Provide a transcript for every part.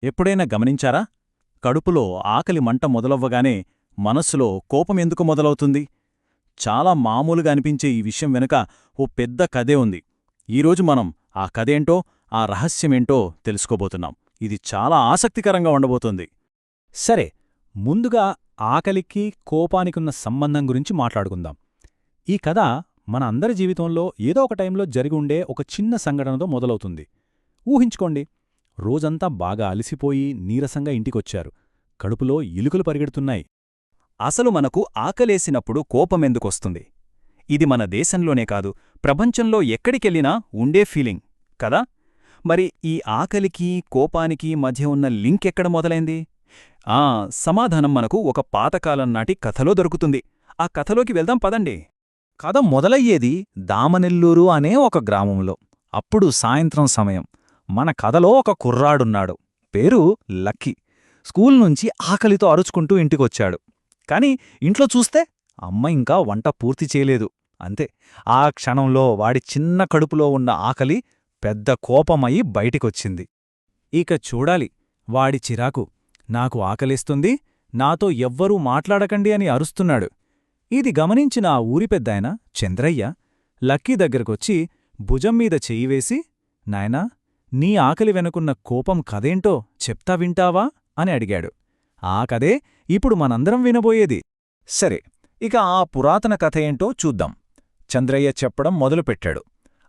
ఎప్పుడైనా గమనించారా? కడుపులో ఆకలి మంట మొదలవ్వగానే మనస్సులో కోపమెందుకు మొదలవుతుంది? చాలా మామూలుగా అనిపించే ఈ విషయం వెనుక ఓ పెద్ద కథే ఉంది. ఈరోజు మనం ఆ కథేంటో, ఆ రహస్యమేంటో తెలుసుకోబోతున్నాం. ఇది చాలా ఆసక్తికరంగా ఉండబోతోంది. సరే, ముందుగా ఆకలికి కోపానికున్న సంబంధం గురించి మాట్లాడుకుందాం. ఈ కథ మన అందరి జీవితంలో ఏదో ఒక టైంలో జరిగి ఉండే ఒక చిన్న సంఘటనతో మొదలవుతుంది. ఊహించుకోండి, రోజంతా బాగా అలసిపోయి నీరసంగా ఇంటికొచ్చారు. కడుపులో ఎలుకలు పరిగెడుతున్నాయి. అసలు మనకు ఆకలేసినప్పుడు కోపమెందుకొస్తుంది? ఇది మన దేశంలోనే కాదు, ప్రపంచంలో ఎక్కడికెళ్ళినా ఉండే ఫీలింగ్ కదా. మరి ఈ ఆకలికి కోపానికి మధ్య ఉన్న లింక్ ఎక్కడ మొదలైంది? సమాధానం మనకు ఒక పాతకాలం నాటి కథలో దొరుకుతుంది. ఆ కథలోకి వెళ్దాం పదండి. కథ మొదలయ్యేది దామనెల్లూరు అనే ఒక గ్రామంలో. అప్పుడు సాయంత్రం సమయం. మన కథలో ఒక కుర్రాడున్నాడు. పేరు లక్కీ. స్కూల్ నుంచి ఆకలితో అరుచుకుంటూ ఇంటికొచ్చాడు. కాని ఇంట్లో చూస్తే అమ్మ ఇంకా వంట పూర్తి చేయలేదు. అంతే, ఆ క్షణంలో వాడి చిన్న కడుపులో ఉన్న ఆకలి పెద్ద కోపమయి బయటికొచ్చింది. ఇక చూడాలి వాడి చిరాకు. నాకు ఆకలిస్తుంది, నాతో ఎవ్వరూ మాట్లాడకండి అని అరుస్తున్నాడు. ఇది గమనించిన ఆ ఊరి పెద్దాయన చంద్రయ్య లక్కీ దగ్గరకొచ్చి భుజంమీద చెయ్యివేసి, నాయనా, నీ ఆకలి వెనుకున్న కోపం కదేంటో చెప్తా వింటావా అని అడిగాడు. ఆ కదే ఇప్పుడు మనందరం వినబోయేది. సరే, ఇక ఆ పురాతన కథ ఏంటో చూద్దాం. చంద్రయ్య చెప్పడం మొదలుపెట్టాడు.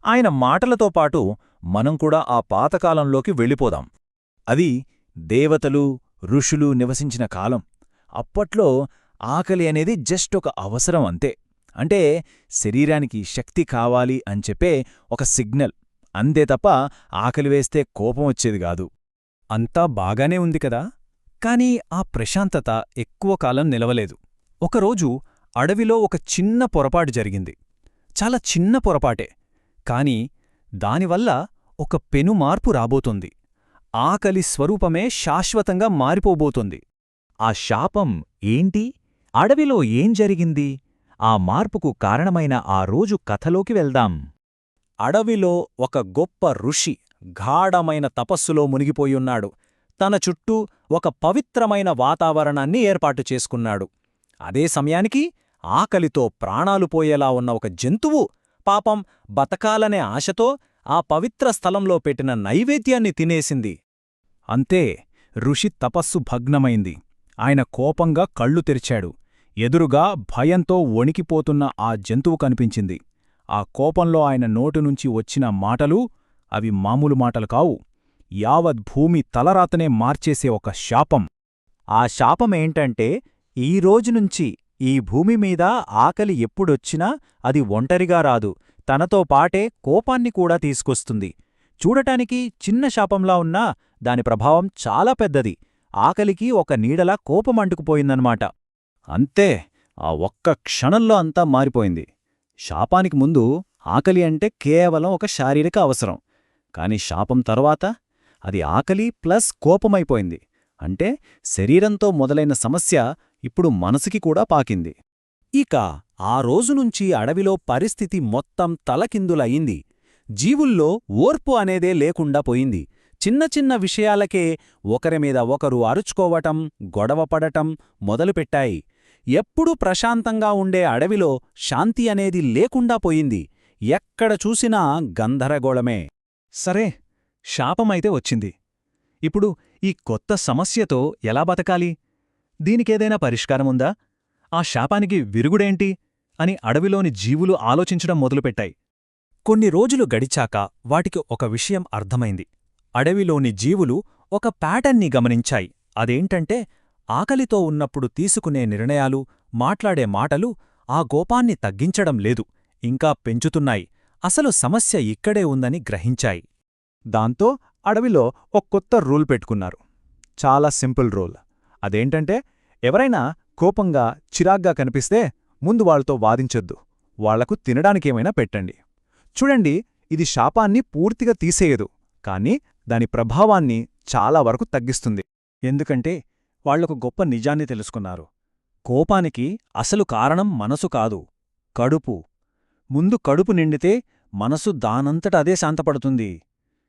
ఆయన మాటలతో పాటు మనం కూడా ఆ పాతకాలంలోకి వెళ్ళిపోదాం. అది దేవతలు, ఋషులు నివసించిన కాలం. అప్పట్లో ఆకలి అనేది జస్ట్ ఒక అవసరం అంతే. అంటే శరీరానికి శక్తి కావాలి అని చెప్పే ఒక సిగ్నల్ అంతే తప్ప ఆకలివేస్తే కోపం వచ్చేది గాదు. అంతా బాగానే ఉంది కదా. కాని ఆ ప్రశాంతత ఎక్కువ కాలం నిలవలేదు. ఒకరోజు అడవిలో ఒక చిన్న పొరపాటు జరిగింది. చాలా చిన్న పొరపాటే, కాని దానివల్ల ఒక పెనుమార్పు రాబోతోంది. ఆకలి స్వరూపమే శాశ్వతంగా మారిపోబోతోంది. ఆ శాపం ఏంటి? అడవిలో ఏం జరిగింది? ఆ మార్పుకు కారణమైన ఆ రోజు కథలోకి వెళ్దాం. అడవిలో ఒక గొప్ప ఋషి గాఢమైన తపస్సులో మునిగిపోయున్నాడు. తన చుట్టూ ఒక పవిత్రమైన వాతావరణాన్ని ఏర్పాటు చేసుకున్నాడు. అదే సమయానికి ఆకలితో ప్రాణాలు పోయేలా ఉన్న ఒక జంతువు పాపం బతకాలనే ఆశతో ఆ పవిత్ర స్థలంలో పెట్టిన నైవేద్యాన్ని తినేసింది. అంతే, ఋషి తపస్సు భగ్నమైంది. ఆయన కోపంగా కళ్ళు తెరిచాడు. ఎదురుగా భయంతో వణికిపోతున్న ఆ జంతువు కనిపించింది. ఆ కోపంలో ఆయన నోటినుంచి వచ్చిన మాటలు అవి మామూలు మాటలు కావు. యావత్ భూమి తలరాతనే మార్చేసే ఒక శాపం. ఆ శాపమేంటంటే, ఈ రోజునుంచి ఈ భూమిమీద ఆకలి ఎప్పుడొచ్చినా అది ఒంటరిగా రాదు, తనతో పాటే కోపాన్ని కూడా తీసుకొస్తుంది. చూడటానికి చిన్న శాపంలా ఉన్నా దాని ప్రభావం చాలా పెద్దది. ఆకలికి ఒక నీడలా కోపమంటుకుపోయిందన్నమాట. అంతే, ఆ ఒక్క క్షణంలో అంతా మారిపోయింది. శాపానికి ముందు ఆకలి అంటే కేవలం ఒక శారీరక అవసరం. కాని శాపం తర్వాత అది ఆకలి ప్లస్ కోపమైపోయింది. అంటే శరీరంతో మొదలైన సమస్య ఇప్పుడు మనసుకి కూడా పాకింది. ఇక ఆ రోజునుంచి అడవిలో పరిస్థితి మొత్తం తలకిందులయింది. జీవుల్లో ఓర్పు అనేదే లేకుండా పోయింది. చిన్న చిన్న విషయాలకే ఒకరిమీద ఒకరు అరుచుకోవటం, గొడవపడటం మొదలుపెట్టాయి. ఎప్పుడూ ప్రశాంతంగా ఉండే అడవిలో శాంతి అనేది లేకుండా పోయింది. ఎక్కడ చూసినా గందరగోళమే. సరే, శాపమైతే వచ్చింది. ఇప్పుడు ఈ కొత్త సమస్యతో ఎలా బతకాలి? దీనికేదైనా పరిష్కారముందా? ఆ శాపానికి విరుగుడేంటి అని అడవిలోని జీవులు ఆలోచించడం మొదలుపెట్టాయి. కొన్ని రోజులు గడిచాక వాటికి ఒక విషయం అర్థమైంది. అడవిలోని జీవులు ఒక ప్యాటర్న్ని గమనించాయి. అదేంటంటే, ఆకలితో ఉన్నప్పుడు తీసుకునే నిర్ణయాలు, మాట్లాడే మాటలు ఆ కోపాన్ని తగ్గించడం లేదు, ఇంకా పెంచుతున్నాయి. అసలు సమస్య ఇక్కడే ఉందని గ్రహించాయి. దాంతో అడవిలో ఒక కొత్త రూల్ పెట్టుకున్నారు. చాలా సింపుల్ రూల్. అదేంటంటే, ఎవరైనా కోపంగా చిరాగ్గా కనిపిస్తే ముందు వాళ్లతో వాదించొద్దు, వాళ్లకు తినడానికేమైనా పెట్టండి. చూడండి, ఇది శాపాన్ని పూర్తిగా తీసేయదు, కానీ దాని ప్రభావాన్ని చాలా వరకు తగ్గిస్తుంది. ఎందుకంటే వాళ్లొక గొప్ప నిజాన్ని తెలుసుకున్నారు. కోపానికి అసలు కారణం మనసు కాదు, కడుపు. ముందు కడుపు నిండితే మనసు దానంతట అదే శాంతపడుతుంది.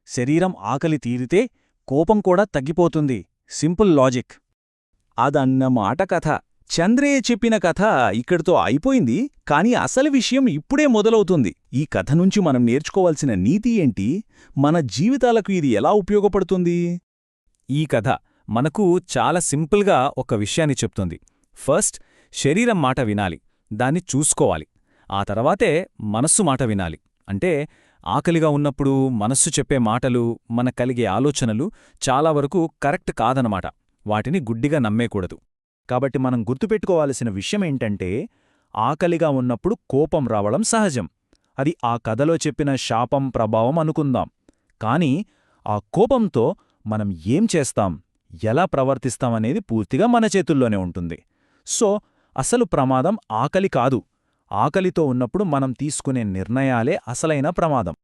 శరీరం ఆకలి తీరితే కోపం కూడా తగ్గిపోతుంది. Simple logic. అదన్నమాట కథ. చంద్రయ్య చెప్పిన కథ ఇక్కడితో అయిపోయింది, కాని అసలు విషయం ఇప్పుడే మొదలవుతుంది. ఈ కథ నుంచి మనం నేర్చుకోవాల్సిన నీతి ఏంటి? మన జీవితాలకు ఇది ఎలా ఉపయోగపడుతుంది? ఈ కథ మనకు చాలా సింపుల్గా ఒక విషయాన్ని చెప్తుంది. ఫస్ట్, శరీరం మాట వినాలి, దాన్ని చూసుకోవాలి. ఆ తర్వాతే మనస్సు మాట వినాలి. అంటే ఆకలిగా ఉన్నప్పుడు మనస్సు చెప్పే మాటలు, మన కలిగే ఆలోచనలు చాలా వరకు కరెక్ట్ కాదనమాట. వాటిని గుడ్డిగా నమ్మేకూడదు. కాబట్టి మనం గుర్తుపెట్టుకోవాల్సిన విషయమేంటంటే, ఆకలిగా ఉన్నప్పుడు కోపం రావడం సహజం. అది ఆ కథలో చెప్పిన శాపం ప్రభావం అనుకుందాం. కాని ఆ కోపంతో మనం ఏం చేస్తాం, ఎలా ప్రవర్తిస్తామనేది పూర్తిగా మన చేతుల్లోనే ఉంటుంది. సో అసలు ప్రమాదం ఆకలి కాదు. ఆకలితో ఉన్నప్పుడు మనం తీసుకునే నిర్ణయాలే అసలైన ప్రమాదం.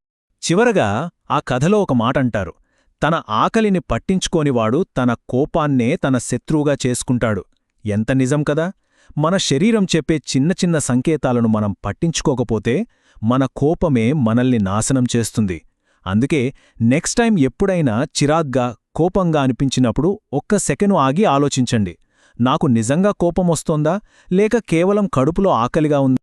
చివరగా ఆ కథలో ఒక మాటంటారు, తన ఆకలిని పట్టించుకోనివాడు తన కోపాన్నే తన శత్రువుగా చేసుకుంటాడు. ఎంత నిజం కదా! మన శరీరం చెప్పే చిన్న చిన్న సంకేతాలను మనం పట్టించుకోకపోతే మన కోపమే మనల్ని నాశనం చేస్తుంది. అందుకే నెక్స్ట్ టైం ఎప్పుడైనా చిరాగ్గా, కోపంగా అనిపించినప్పుడు ఒక్క సెకను ఆగి ఆలోచించండి. నాకు నిజంగా కోపమొస్తోందా, లేక కేవలం కడుపులో ఆకలిగా ఉందా?